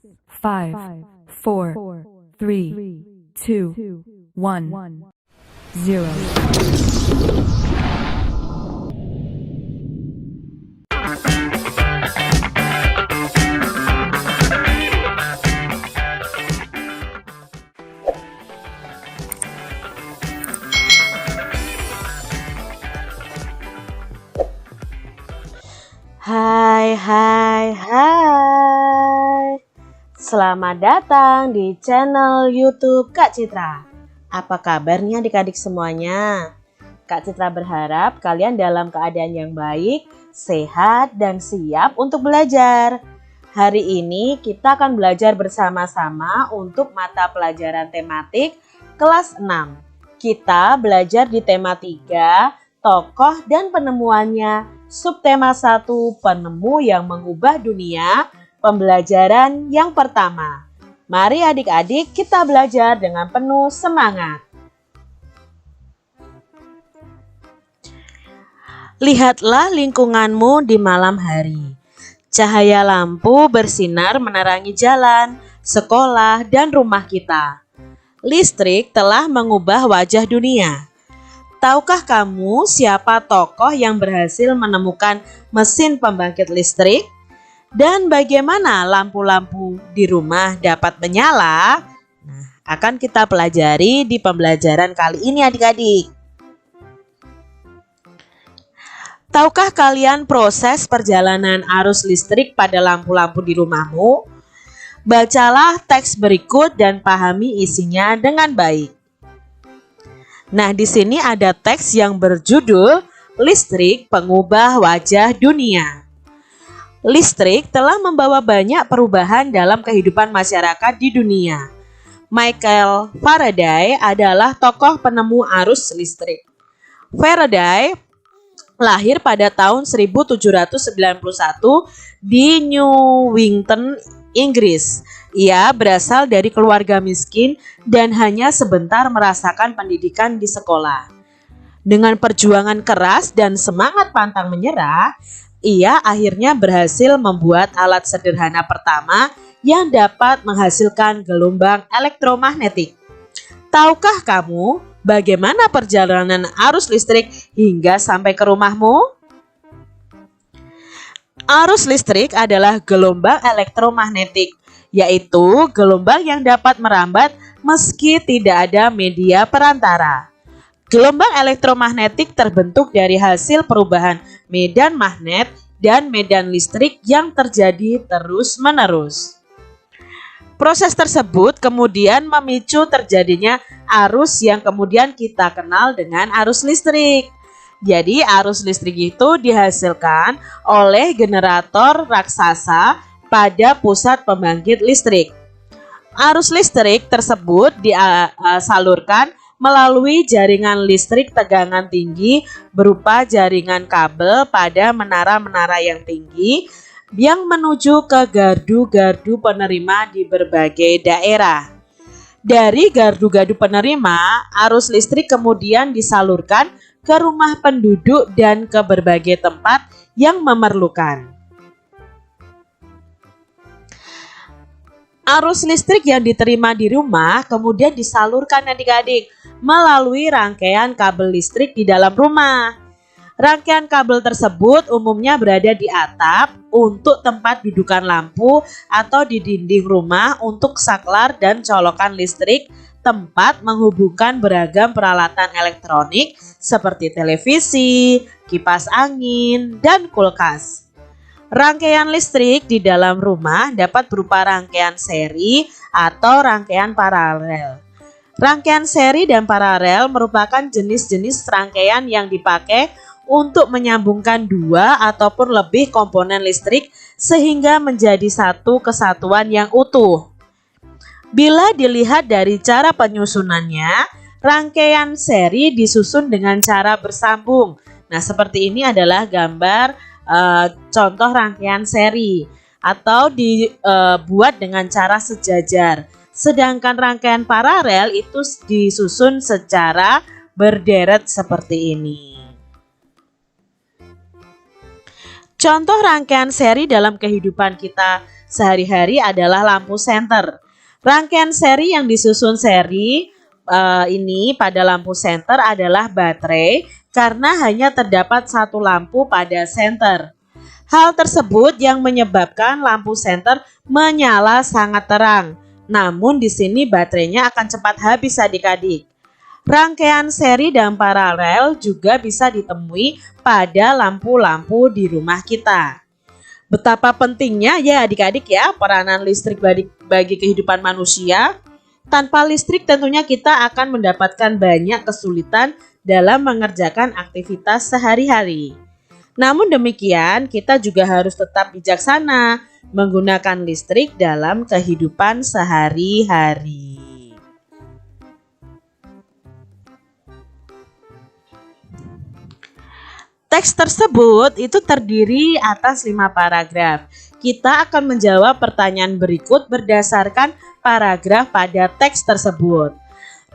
5, 4, 3, 2, 1, 0. Hai. Selamat datang di channel YouTube Kak Citra. Apa kabarnya adik-adik semuanya? Kak Citra berharap kalian dalam keadaan yang baik, sehat, dan siap untuk belajar. Hari ini kita akan belajar bersama-sama untuk mata pelajaran tematik kelas 6. Kita belajar di tema 3, tokoh dan penemuannya. Subtema 1, penemu yang mengubah dunia, pembelajaran yang pertama. Mari adik-adik kita belajar dengan penuh semangat. Lihatlah lingkunganmu di malam hari. Cahaya lampu bersinar menerangi jalan, sekolah, dan rumah kita. Listrik telah mengubah wajah dunia. Tahukah kamu siapa tokoh yang berhasil menemukan mesin pembangkit listrik? Dan bagaimana lampu-lampu di rumah dapat menyala? Nah, akan kita pelajari di pembelajaran kali ini adik-adik. Tahukah kalian proses perjalanan arus listrik pada lampu-lampu di rumahmu? Bacalah teks berikut dan pahami isinya dengan baik. Nah, di sini ada teks yang berjudul Listrik Pengubah Wajah Dunia. Listrik telah membawa banyak perubahan dalam kehidupan masyarakat di dunia. Michael Faraday adalah tokoh penemu arus listrik. Faraday lahir pada tahun 1791 di Newington, Inggris. Ia berasal dari keluarga miskin dan hanya sebentar merasakan pendidikan di sekolah. Dengan perjuangan keras dan semangat pantang menyerah, ia akhirnya berhasil membuat alat sederhana pertama yang dapat menghasilkan gelombang elektromagnetik. Tahukah kamu bagaimana perjalanan arus listrik hingga sampai ke rumahmu? Arus listrik adalah gelombang elektromagnetik, yaitu gelombang yang dapat merambat meski tidak ada media perantara. Gelombang elektromagnetik terbentuk dari hasil perubahan medan magnet dan medan listrik yang terjadi terus-menerus. Proses tersebut kemudian memicu terjadinya arus yang kemudian kita kenal dengan arus listrik. Jadi arus listrik itu dihasilkan oleh generator raksasa pada pusat pembangkit listrik. Arus listrik tersebut disalurkan melalui jaringan listrik tegangan tinggi berupa jaringan kabel pada menara-menara yang tinggi yang menuju ke gardu-gardu penerima di berbagai daerah. Dari gardu-gardu penerima, arus listrik kemudian disalurkan ke rumah penduduk dan ke berbagai tempat yang memerlukan. Arus listrik yang diterima di rumah kemudian disalurkan adik-adik melalui rangkaian kabel listrik di dalam rumah. Rangkaian kabel tersebut umumnya berada di atap untuk tempat dudukan lampu atau di dinding rumah untuk saklar dan colokan listrik, tempat menghubungkan beragam peralatan elektronik seperti televisi, kipas angin, dan kulkas. Rangkaian listrik di dalam rumah dapat berupa rangkaian seri atau rangkaian paralel. Rangkaian seri dan paralel merupakan jenis-jenis rangkaian yang dipakai untuk menyambungkan dua ataupun lebih komponen listrik sehingga menjadi satu kesatuan yang utuh. Bila dilihat dari cara penyusunannya, rangkaian seri disusun dengan cara bersambung. Nah, seperti ini adalah gambar contoh rangkaian seri atau dibuat dengan cara sejajar. Sedangkan rangkaian paralel itu disusun secara berderet seperti ini. Contoh rangkaian seri dalam kehidupan kita sehari-hari adalah lampu senter. Rangkaian seri yang disusun seri ini pada lampu senter adalah baterai karena hanya terdapat satu lampu pada senter. Hal tersebut yang menyebabkan lampu senter menyala sangat terang. Namun di sini baterainya akan cepat habis adik-adik. Rangkaian seri dan paralel juga bisa ditemui pada lampu-lampu di rumah kita. Betapa pentingnya ya adik-adik ya peranan listrik bagi kehidupan manusia. Tanpa listrik tentunya kita akan mendapatkan banyak kesulitan dalam mengerjakan aktivitas sehari-hari. Namun demikian kita juga harus tetap bijaksana menggunakan listrik dalam kehidupan sehari-hari. Teks tersebut itu terdiri atas 5 paragraf. Kita akan menjawab pertanyaan berikut berdasarkan paragraf pada teks tersebut.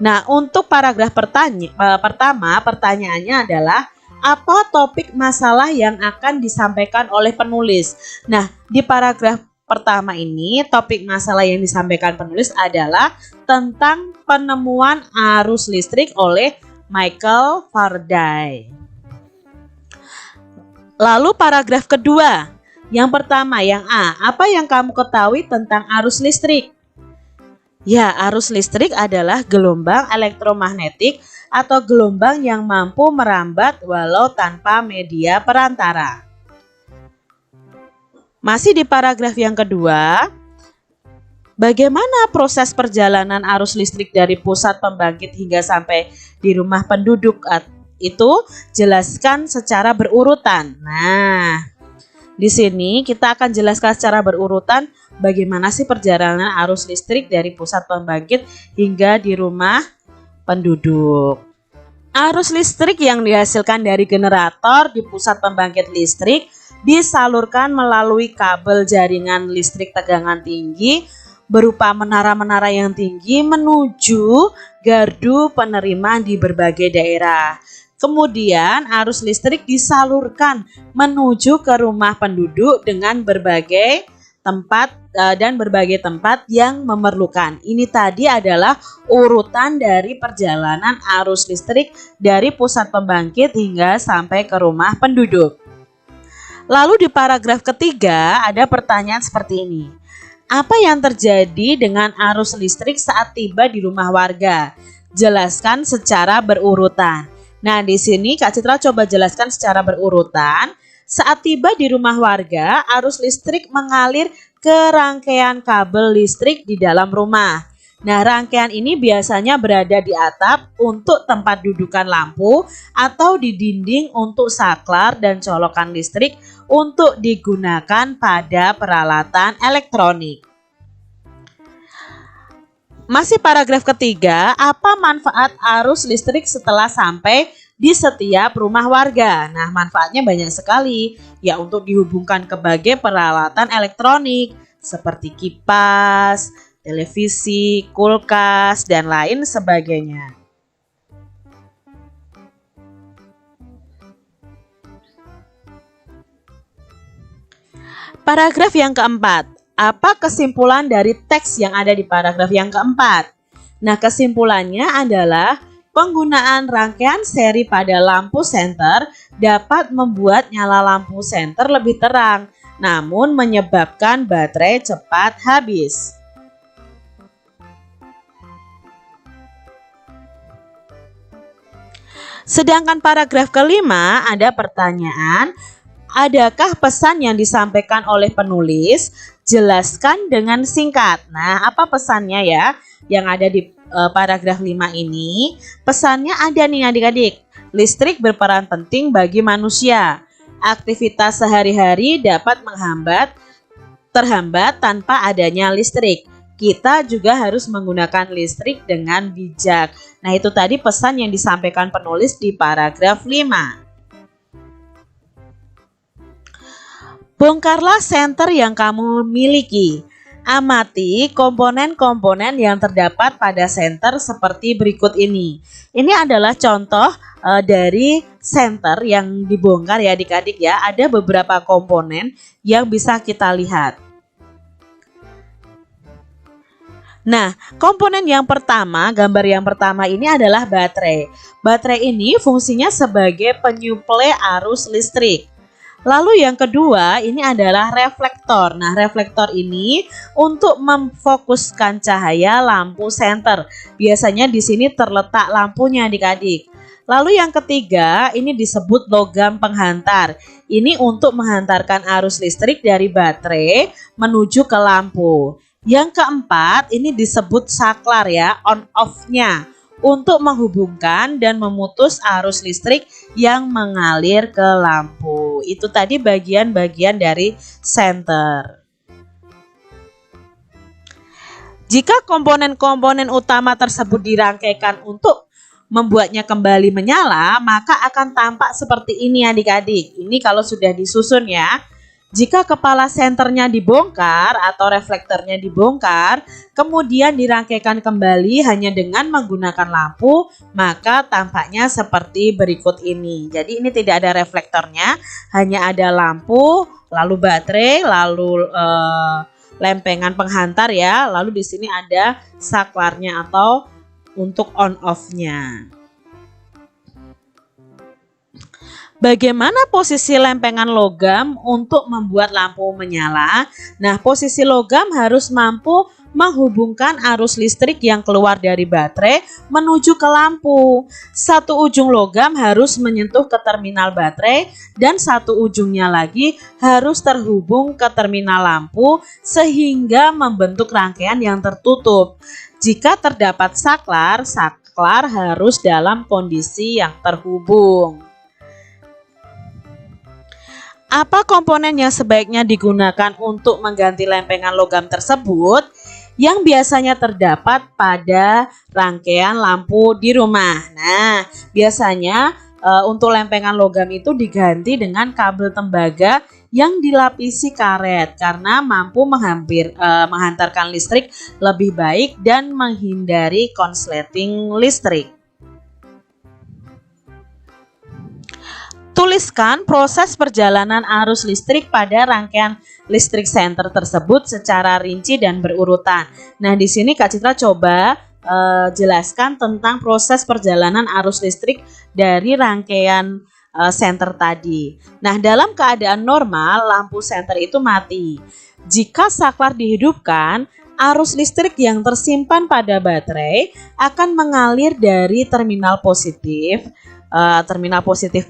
Nah, untuk paragraf pertama, pertanyaannya adalah apa topik masalah yang akan disampaikan oleh penulis? Nah, di paragraf pertama ini, topik masalah yang disampaikan penulis adalah tentang penemuan arus listrik oleh Michael Faraday. Lalu paragraf kedua, yang pertama yang A, apa yang kamu ketahui tentang arus listrik? Ya, arus listrik adalah gelombang elektromagnetik atau gelombang yang mampu merambat walau tanpa media perantara. Masih di paragraf yang kedua, bagaimana proses perjalanan arus listrik dari pusat pembangkit hingga sampai di rumah penduduk? Itu jelaskan secara berurutan. Nah, di sini kita akan jelaskan secara berurutan bagaimana sih perjalanan arus listrik dari pusat pembangkit hingga di rumah penduduk. Arus listrik yang dihasilkan dari generator di pusat pembangkit listrik disalurkan melalui kabel jaringan listrik tegangan tinggi berupa menara-menara yang tinggi menuju gardu penerima di berbagai daerah. Kemudian arus listrik disalurkan menuju ke rumah penduduk dengan berbagai tempat yang memerlukan. Ini tadi adalah urutan dari perjalanan arus listrik dari pusat pembangkit hingga sampai ke rumah penduduk. Lalu di paragraf ketiga ada pertanyaan seperti ini. Apa yang terjadi dengan arus listrik saat tiba di rumah warga? Jelaskan secara berurutan. Nah, di sini Kak Citra coba jelaskan secara berurutan. Saat tiba di rumah warga, arus listrik mengalir ke rangkaian kabel listrik di dalam rumah. Nah, rangkaian ini biasanya berada di atap untuk tempat dudukan lampu atau di dinding untuk saklar dan colokan listrik untuk digunakan pada peralatan elektronik. Masih paragraf ketiga, apa manfaat arus listrik setelah sampai di setiap rumah warga? Nah, manfaatnya banyak sekali, ya untuk dihubungkan ke berbagai peralatan elektronik seperti kipas, televisi, kulkas, dan lain sebagainya. Paragraf yang keempat. Apa kesimpulan dari teks yang ada di paragraf yang keempat? Nah, kesimpulannya adalah penggunaan rangkaian seri pada lampu senter dapat membuat nyala lampu senter lebih terang, namun menyebabkan baterai cepat habis. Sedangkan paragraf kelima ada pertanyaan, adakah pesan yang disampaikan oleh penulis? Jelaskan dengan singkat. Nah, apa pesannya ya yang ada di paragraf 5 ini? Pesannya ada nih adik-adik. Listrik berperan penting bagi manusia. Aktivitas sehari-hari dapat terhambat tanpa adanya listrik. Kita juga harus menggunakan listrik dengan bijak. Nah, itu tadi pesan yang disampaikan penulis di paragraf 5. Bongkarlah senter yang kamu miliki. Amati komponen-komponen yang terdapat pada senter seperti berikut ini. Ini adalah contoh dari senter yang dibongkar ya adik-adik ya. Ada beberapa komponen yang bisa kita lihat. Nah, komponen yang pertama, gambar yang pertama ini adalah baterai. Baterai ini fungsinya sebagai penyuplai arus listrik. Lalu yang kedua ini adalah reflektor. Nah, reflektor ini untuk memfokuskan cahaya lampu senter. Biasanya di sini terletak lampunya adik-adik. Lalu yang ketiga ini disebut logam penghantar. Ini untuk menghantarkan arus listrik dari baterai menuju ke lampu. Yang keempat ini disebut saklar ya, on off-nya, untuk menghubungkan dan memutus arus listrik yang mengalir ke lampu. Itu tadi bagian-bagian dari senter. Jika komponen-komponen utama tersebut dirangkaikan untuk membuatnya kembali menyala, maka akan tampak seperti ini adik-adik. Ini kalau sudah disusun ya. Jika kepala senternya dibongkar atau reflektornya dibongkar, kemudian dirangkaikan kembali hanya dengan menggunakan lampu, maka tampaknya seperti berikut ini. Jadi ini tidak ada reflektornya, hanya ada lampu, lalu baterai, lalu lempengan penghantar ya, lalu di sini ada saklarnya atau untuk on off-nya. Bagaimana posisi lempengan logam untuk membuat lampu menyala? Nah, posisi logam harus mampu menghubungkan arus listrik yang keluar dari baterai menuju ke lampu. Satu ujung logam harus menyentuh ke terminal baterai dan satu ujungnya lagi harus terhubung ke terminal lampu sehingga membentuk rangkaian yang tertutup. Jika terdapat saklar, saklar harus dalam kondisi yang terhubung. Apa komponen yang sebaiknya digunakan untuk mengganti lempengan logam tersebut yang biasanya terdapat pada rangkaian lampu di rumah? Nah, biasanya untuk lempengan logam itu diganti dengan kabel tembaga yang dilapisi karet karena mampu menghantarkan listrik lebih baik dan menghindari konsleting listrik. Tuliskan proses perjalanan arus listrik pada rangkaian listrik senter tersebut secara rinci dan berurutan. Nah, di sini Kak Citra coba jelaskan tentang proses perjalanan arus listrik dari rangkaian senter tadi. Nah, dalam keadaan normal lampu senter itu mati. Jika saklar dihidupkan, arus listrik yang tersimpan pada baterai akan mengalir dari terminal positif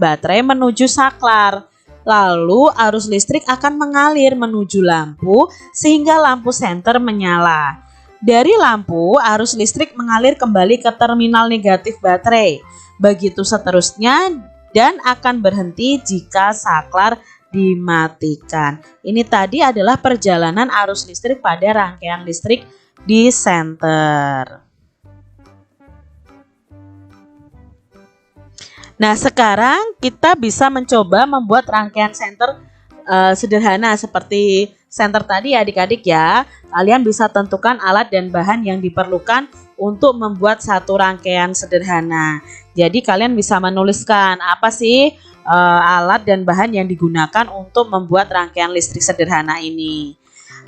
baterai menuju saklar. Lalu arus listrik akan mengalir menuju lampu sehingga lampu senter menyala. Dari lampu, arus listrik mengalir kembali ke terminal negatif baterai. Begitu seterusnya dan akan berhenti jika saklar dimatikan. Ini tadi adalah perjalanan arus listrik pada rangkaian listrik di senter. Nah, sekarang kita bisa mencoba membuat rangkaian senter sederhana seperti senter tadi adik-adik ya. Kalian bisa tentukan alat dan bahan yang diperlukan untuk membuat satu rangkaian sederhana. Jadi kalian bisa menuliskan apa sih alat dan bahan yang digunakan untuk membuat rangkaian listrik sederhana ini.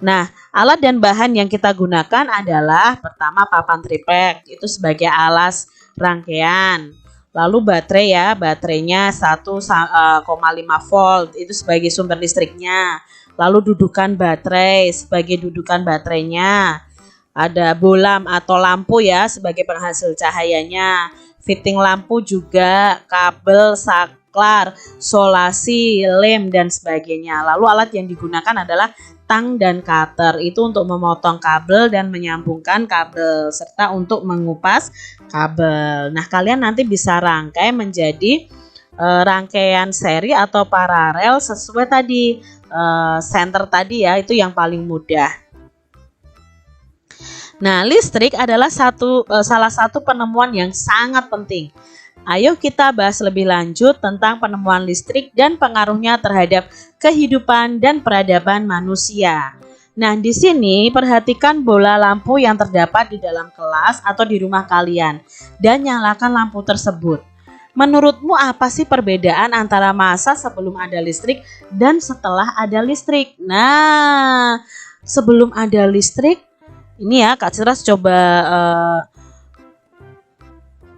Nah, alat dan bahan yang kita gunakan adalah pertama papan triplek, itu sebagai alas rangkaian. Lalu baterai ya, baterainya 1,5 volt itu sebagai sumber listriknya. Lalu dudukan baterai sebagai dudukan baterainya. Ada bolam atau lampu ya sebagai penghasil cahayanya. Fitting lampu juga, kabel, saklar, solasi, lem dan sebagainya. Lalu alat yang digunakan adalah tang dan cutter, itu untuk memotong kabel dan menyambungkan kabel serta untuk mengupas kabel. Nah, kalian nanti bisa rangkai menjadi rangkaian seri atau paralel sesuai tadi senter tadi ya, itu yang paling mudah. Nah, listrik adalah salah satu penemuan yang sangat penting. Ayo kita bahas lebih lanjut tentang penemuan listrik dan pengaruhnya terhadap kehidupan dan peradaban manusia. Nah, di sini perhatikan bola lampu yang terdapat di dalam kelas atau di rumah kalian dan nyalakan lampu tersebut. Menurutmu apa sih perbedaan antara masa sebelum ada listrik dan setelah ada listrik? Nah, sebelum ada listrik Ini ya Kak Citra coba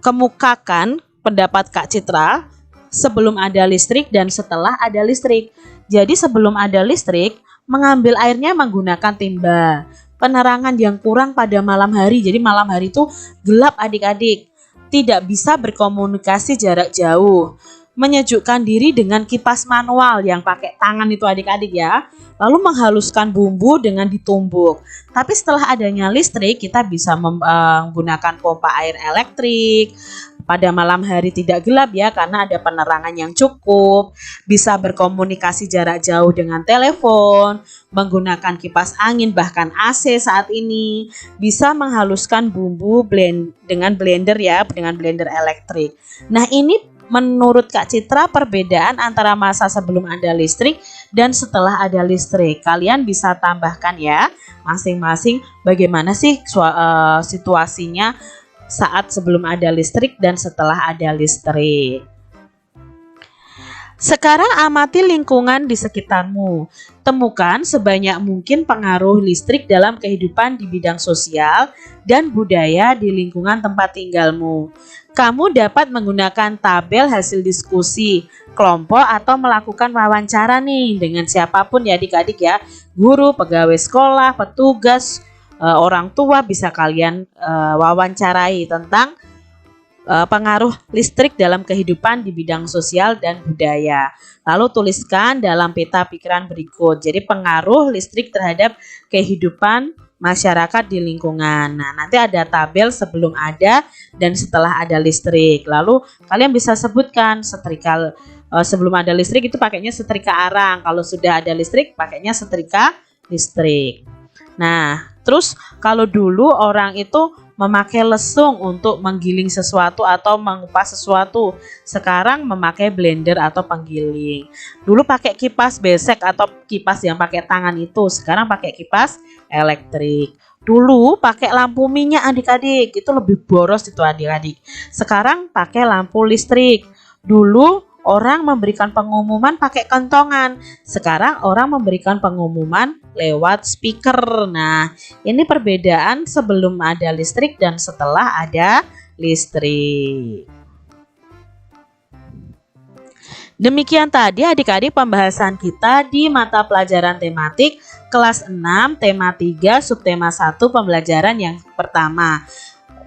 kemukakan pendapat Kak Citra sebelum ada listrik dan setelah ada listrik. Jadi sebelum ada listrik, mengambil airnya menggunakan timba. Penerangan yang kurang pada malam hari. Jadi malam hari itu gelap adik-adik. Tidak bisa berkomunikasi jarak jauh. Menyejukkan diri dengan kipas manual yang pakai tangan itu adik-adik ya. Lalu menghaluskan bumbu dengan ditumbuk. Tapi setelah adanya listrik, kita bisa menggunakan pompa air elektrik. Pada malam hari tidak gelap ya, karena ada penerangan yang cukup. Bisa berkomunikasi jarak jauh dengan telepon, menggunakan kipas angin, bahkan AC saat ini. Bisa menghaluskan bumbu dengan blender ya, dengan blender elektrik. Nah ini menurut Kak Citra perbedaan antara masa sebelum ada listrik dan setelah ada listrik. Kalian bisa tambahkan ya masing-masing bagaimana sih situasinya saat sebelum ada listrik dan setelah ada listrik. Sekarang amati lingkungan di sekitarmu. Temukan sebanyak mungkin pengaruh listrik dalam kehidupan di bidang sosial dan budaya di lingkungan tempat tinggalmu. Kamu dapat menggunakan tabel hasil diskusi kelompok atau melakukan wawancara nih dengan siapapun ya adik-adik ya. Guru, pegawai sekolah, petugas, orang tua bisa kalian wawancarai tentang pengaruh listrik dalam kehidupan di bidang sosial dan budaya. Lalu tuliskan dalam peta pikiran berikut. Jadi pengaruh listrik terhadap kehidupan masyarakat di lingkungan. Nah, nanti ada tabel sebelum ada dan setelah ada listrik. Lalu kalian bisa sebutkan setrika sebelum ada listrik itu pakainya setrika arang. Kalau sudah ada listrik pakainya setrika listrik. Nah, terus kalau dulu orang itu memakai lesung untuk menggiling sesuatu atau mengupas sesuatu. Sekarang memakai blender atau penggiling. Dulu pakai kipas besek atau kipas yang pakai tangan itu. Sekarang pakai kipas elektrik. Dulu pakai lampu minyak adik-adik. Itu lebih boros itu adik-adik. Sekarang pakai lampu listrik. Dulu orang memberikan pengumuman pakai kentongan. Sekarang orang memberikan pengumuman lewat speaker. Nah, ini perbedaan sebelum ada listrik dan setelah ada listrik. Demikian tadi adik-adik pembahasan kita di mata pelajaran tematik kelas 6 tema 3 subtema 1 pembelajaran yang pertama.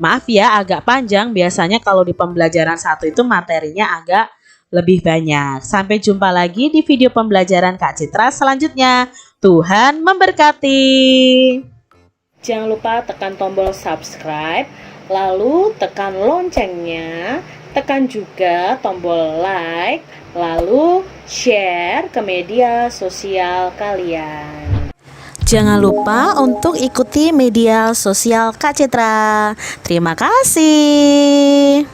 Maaf ya agak panjang, biasanya kalau di pembelajaran 1 itu materinya agak lebih banyak. Sampai jumpa lagi di video pembelajaran Kak Citra selanjutnya. Tuhan memberkati. Jangan lupa tekan tombol subscribe, lalu tekan loncengnya, tekan juga tombol like, lalu share ke media sosial kalian. Jangan lupa untuk ikuti media sosial Kak Citra. Terima kasih.